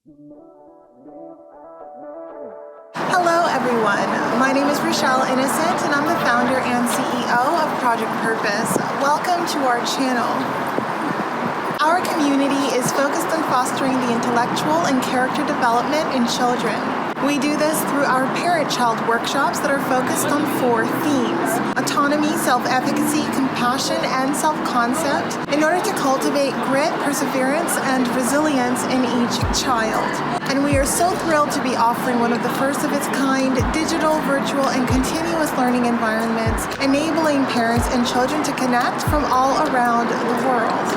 Hello everyone, my name is Rochelle Innocent and I'm the founder and CEO of Project Purpose. Welcome to our channel. Our community is focused on fostering the intellectual and character development in children. We do this through our parent-child workshops that are focused on 4 themes: autonomy, self-efficacy, compassion, and self-concept, in order to cultivate grit, perseverance, and resilience in each child. And we are so thrilled to be offering one of the first of its kind digital, virtual, and continuous learning environments, enabling parents and children to connect from all around the world.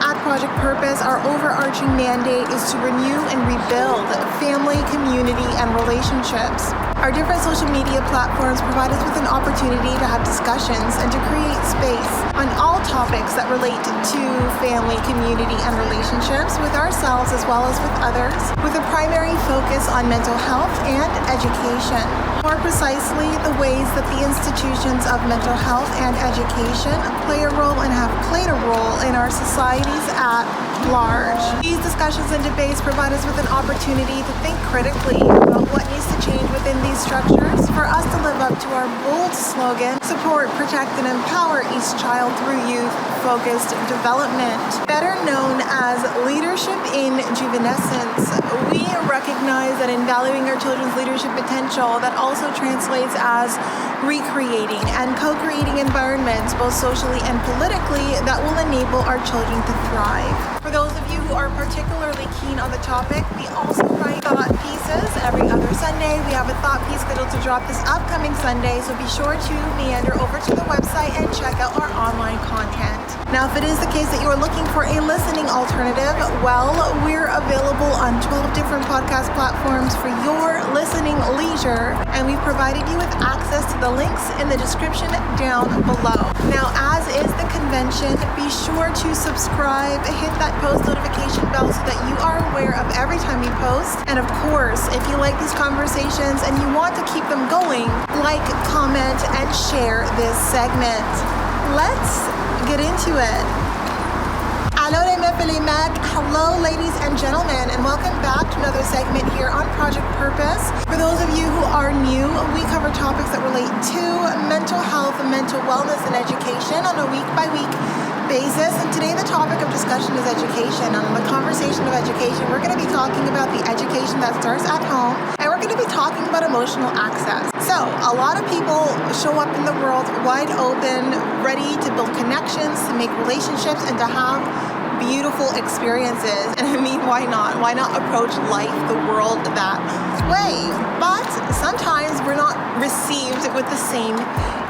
At Project Purpose, our overarching mandate is to renew and rebuild family, community, and relationships. Our different social media platforms provide us with an opportunity to have discussions and to create space on all topics that relate to family, community, and relationships with ourselves as well as with others, with a primary focus on mental health and education. More precisely, the ways that the institutions of mental health and education play a role and have played a role in our societies at large. These discussions and debates provide us with an opportunity to think critically about what needs to change within these structures for us to live up to our bold slogan, support, protect, and empower each child through youth-focused development. Better known as leadership in juvenescence, we recognize that in valuing our children's leadership potential, that also translates as recreating and co-creating environments, both socially and politically, that will enable our children to thrive. For those of you who are particularly keen on the topic, we also write thought pieces every other Sunday. We have a thought piece scheduled to drop this upcoming Sunday, so be sure to meander over to the website and check out our online content. Now, if it is the case that you are looking for a listening alternative, well, we're available on 12 different podcast platforms for your listening leisure, and we've provided you with access to the links in the description down below. Now, as is the convention, be sure to subscribe, hit that post notification bell so that you are aware of every time we post. And of course, if you like these conversations and you want to keep them going, like, comment, and share this segment. Let's get into it. Hello, ladies and gentlemen, and welcome back to another segment here on Project Purpose. For those of you who are new, we cover topics that relate to mental health, mental wellness, and education on a week-by-week basis. And today the topic of discussion is education. And on the conversation of education, we're going to be talking about the education that starts at home, and we're going to be talking about emotional access. So, a lot of people show up in the world wide open, ready to build connections, to make relationships, and to have beautiful experiences. And I mean, why not? Why not approach life, the world, that way? But sometimes we're not received with the same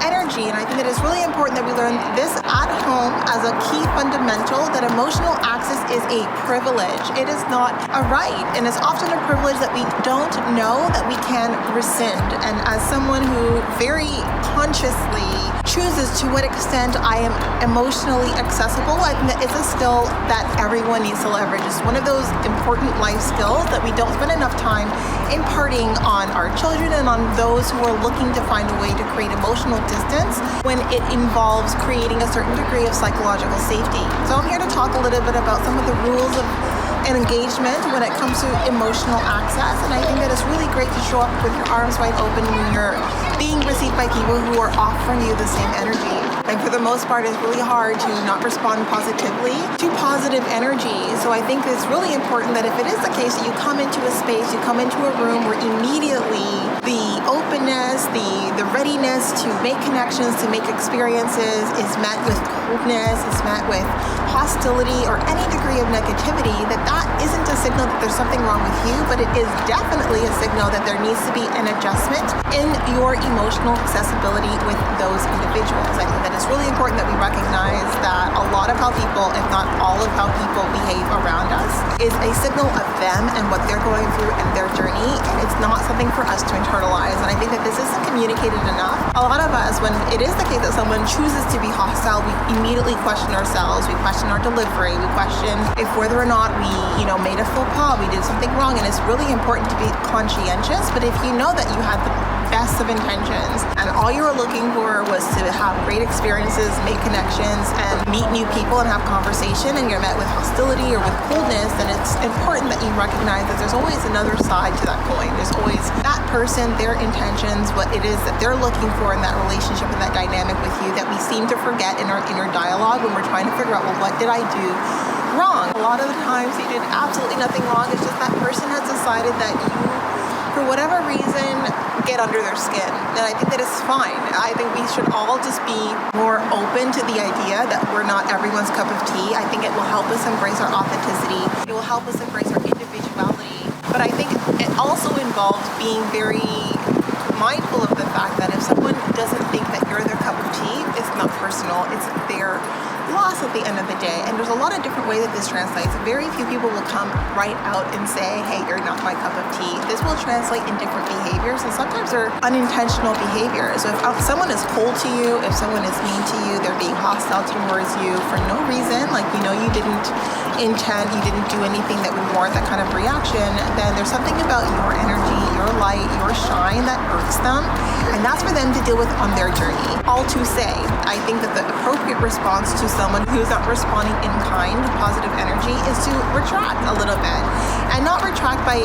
energy. And I think that it's really important that we learn this at home as a key fundamental, that emotional access is a privilege. It is not a right. And it's often a privilege that we don't know that we can rescind. And as someone who very consciously chooses to what extent I am emotionally accessible, I think that it's a skill that everyone needs to leverage. It's one of those important life skills that we don't spend enough time imparting on our children and on those who are looking to find a way to create emotional distance when it involves creating a certain degree of psychological safety. So I'm here to talk a little bit about some of the rules of engagement when it comes to emotional access, and I think that it's really great to show up with your arms wide open when you're being received by people who are offering you the same energy. And for the most part, it's really hard to not respond positively to positive energy. So I think it's really important that if it is the case that you come into a space, you come into a room where immediately the openness, the readiness to make connections, to make experiences is met with coldness, is met with hostility or any degree of negativity, that isn't a signal that there's something wrong with you, but it is definitely a signal that there needs to be an adjustment in your emotional accessibility with those individuals. I think that it's really important that we recognize that a lot of how people, if not all of how people behave around us, is a signal of them and what they're going through and their journey, and it's not something for us to internalize. And I think that this isn't communicated enough. A lot of us, when it is the case that someone chooses to be hostile, we immediately question ourselves, we question our delivery, we question if whether or not we, made a faux pas, we did something wrong. And it's really important to be conscientious, but if you know that you had the best of intentions, and all you were looking for was to have great experiences, make connections, and meet new people and have conversation, and you're met with hostility or with coldness, then it's important that you recognize that there's always another side to that coin. There's always that person, their intentions, what it is that they're looking for in that relationship and that dynamic with you that we seem to forget in our inner dialogue when we're trying to figure out, well, what did I do wrong? A lot of the times you did absolutely nothing wrong. It's just that person has decided that you, for whatever reason, get under their skin. And I think that it's fine. I think we should all just be more open to the idea that we're not everyone's cup of tea. I think it will help us embrace our authenticity. It will help us embrace our individuality. But I think it also involves being very mindful of the fact that if someone doesn't think that you're their cup of tea, it's not personal. It's their loss at the end of the day. And there's a lot of different ways that this translates. Very few people will come right out and say, hey, you're not my cup of tea. This will translate in different behaviors, and sometimes they're unintentional behaviors. So if someone is cold to you, if someone is mean to you, they're being hostile towards you for no reason, like, you know, you didn't intend, you didn't do anything that would warrant that kind of reaction, then there's something about your energy, your light, your shine that irks them, and that's for them to deal with on their journey. All to say, I think that the appropriate response to someone who's not responding in kind, positive energy, is to retract a little bit. And not retract by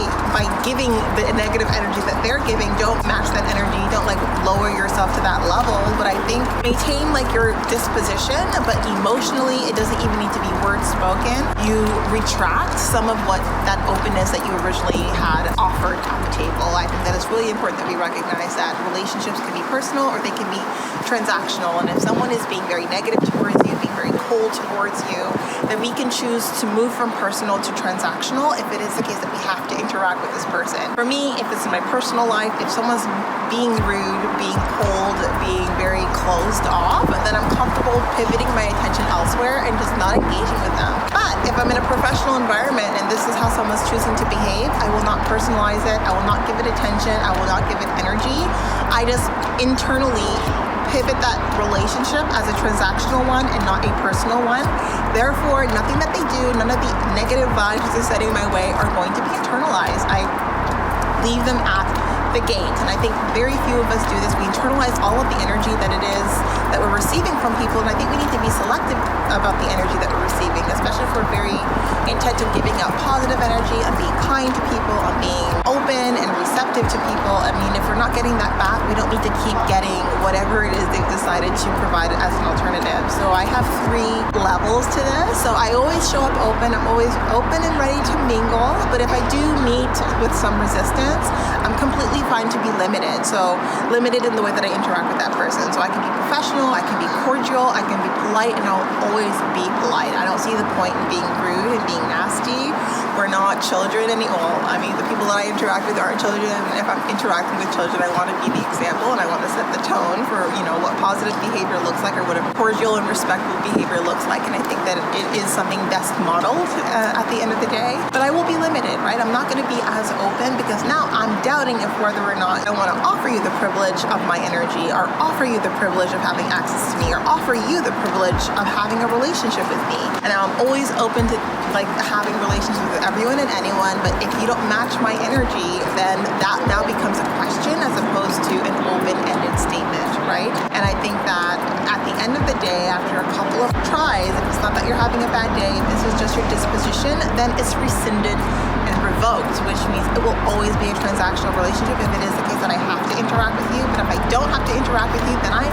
giving the negative energy that they're giving. Don't match that energy. Don't like lower yourself to that level. But I think maintain like your disposition, but emotionally it doesn't even need to be word spoken. You retract some of what that openness that you originally had offered at the table. I think that it's really important that we recognize that relationships can be personal or they can be transactional. And if someone is being very negative towards you, being very cold towards you, then we can choose to move from personal to transactional if it is the case that we have to interact with this person. For me, if it's in my personal life, if someone's being rude, being cold, being very closed off, then I'm comfortable pivoting my attention elsewhere and just not engaging with them. But if I'm in a professional environment and this is how someone's choosing to behave, I will not personalize it. I will not give it attention. I will not give it energy. I just internally pivot that relationship as a transactional one and not a personal one. Therefore, nothing that they do, none of the negative vibes they're setting my way are going to be internalized. I leave them at the gate. And I think very few of us do this. We internalize all of the energy that it is that we're receiving from people. And I think we need to be selective about the energy that we're receiving, especially if we're very intent on giving out positive energy, on being kind to people, on being open and receptive to people. I mean, if we're not getting that back, we don't need to keep getting whatever it is they've decided to provide as an alternative. So I have 3 levels to this. So I always show up open. I'm always open and ready to mingle. But if I do meet with some resistance, I'm completely fine to be limited. So limited in the way that I interact with that person. So I can be professional, I can be cordial, I can be polite, and I'll always be polite. I don't see the point in being rude and being nasty. We're not children anymore. I mean, the people that I interact with aren't children. And if I'm interacting with children, I want to be the example and I want to set the tone for, you know, what positive behavior looks like or what a cordial and respectful behavior looks like. And I think that it is something best modeled at the end of the day. But I will be limited, right? I'm not going to be as open because now I'm doubting if whether or not I want to offer you the privilege of my energy or offer you the privilege of having access to me or offer you the privilege of having a relationship with me. And I'm always open to like having relationships with everyone and anyone, but if you don't match my energy, then that now becomes a question as opposed to an open-ended statement, right? And I think that at the end of the day, after a couple of tries, if it's not that you're having a bad day, if this is just your disposition, then it's rescinded and revoked, which means it will always be a transactional relationship if it is the case that I have to interact with you. But if I don't have to interact with you, then I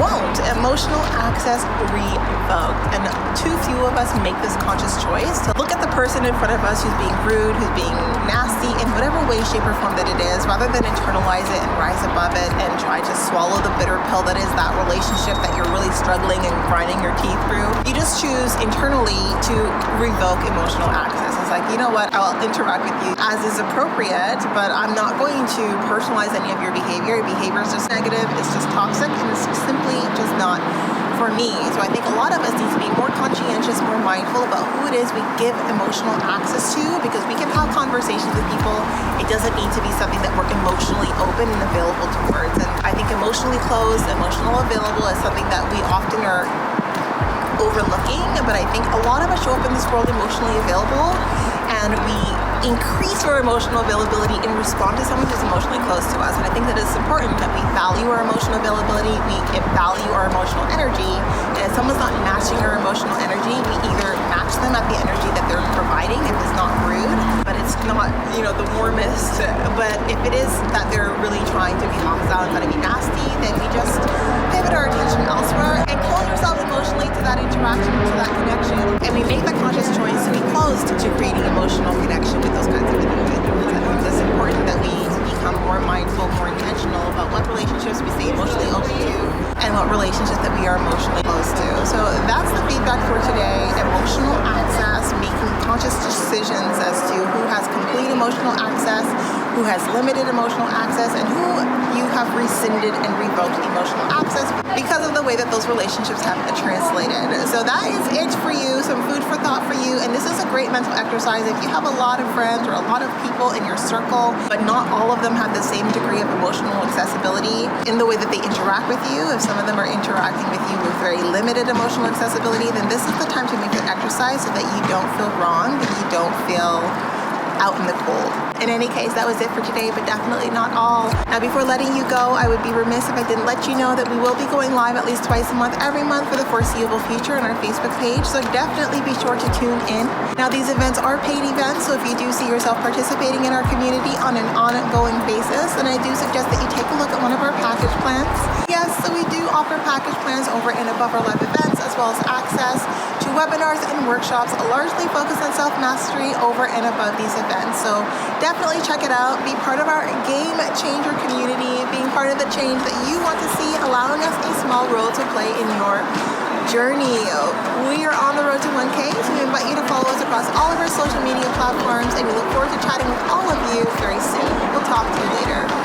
won't. Emotional access revoked. And too few of us make this conscious choice to look at the person in front of us who's being rude, who's being nasty in whatever way, shape, or form that it is, rather than internalize it and rise above it and try to swallow the bitter pill that is that relationship that you're really struggling and grinding your teeth through. You just choose internally to revoke emotional access. It's like, you know what, I'll interact with you as is appropriate, but I'm not going to personalize any of your behavior. Your behavior is just negative, it's just toxic, and it's simply just not for me. So I think a lot of us need to be more conscientious, more mindful about who it is we give emotional access to, because we can have conversations with people. It doesn't need to be something that we're emotionally open and available towards. And I think emotionally closed, emotional available is something that we often are overlooking, but I think a lot of us show up in this world emotionally available, and and we increase our emotional availability in response to someone who's emotionally close to us. And I think that it's important that we value our emotional availability, we value our emotional energy, and if someone's not matching our emotional energy, we either match them at the energy that they're providing if it's not rude, but it's not, the warmest. But if it is that they're really trying to be hostile and trying to be nasty, then we just pivot our attention elsewhere and close ourselves emotionally to that interaction, to that connection. And we make the conscious choice to be closed to creating emotional connection with those kinds of individuals. I think it's important that we become more mindful, more intentional about what relationships we stay emotionally open to and what relationships that we are emotionally close to. So that's the feedback for today. Emotional access, making conscious decisions as to who has complete emotional access, who has limited emotional access, and who you have rescinded and revoked emotional access because of the way that those relationships have been translated. So that is it for you, some food for thought for you. And this is a great mental exercise. If you have a lot of friends or a lot of people in your circle, but not all of them have the same degree of emotional accessibility in the way that they interact with you, if some of them are interacting with you with very limited emotional accessibility, then this is the time to make an exercise so that you don't feel wrong, that you don't feel out in the cold. In any case, that was it for today, but definitely not all. Now, before letting you go, I would be remiss if I didn't let you know that we will be going live at least twice a month, every month for the foreseeable future on our Facebook page, so definitely be sure to tune in. Now, these events are paid events, so if you do see yourself participating in our community on an ongoing basis, then I do suggest that you take a look at one of our package plans. Yes, so we do offer package plans over and above our live events, as well as access to webinars and workshops largely focused on self-mastery over and above these events. So definitely check it out. Be part of our game changer community, being part of the change that you want to see, allowing us a small role to play in your journey. We are on the road to 1K, so we invite you to follow us across all of our social media platforms, and we look forward to chatting with all of you very soon. We'll talk to you later.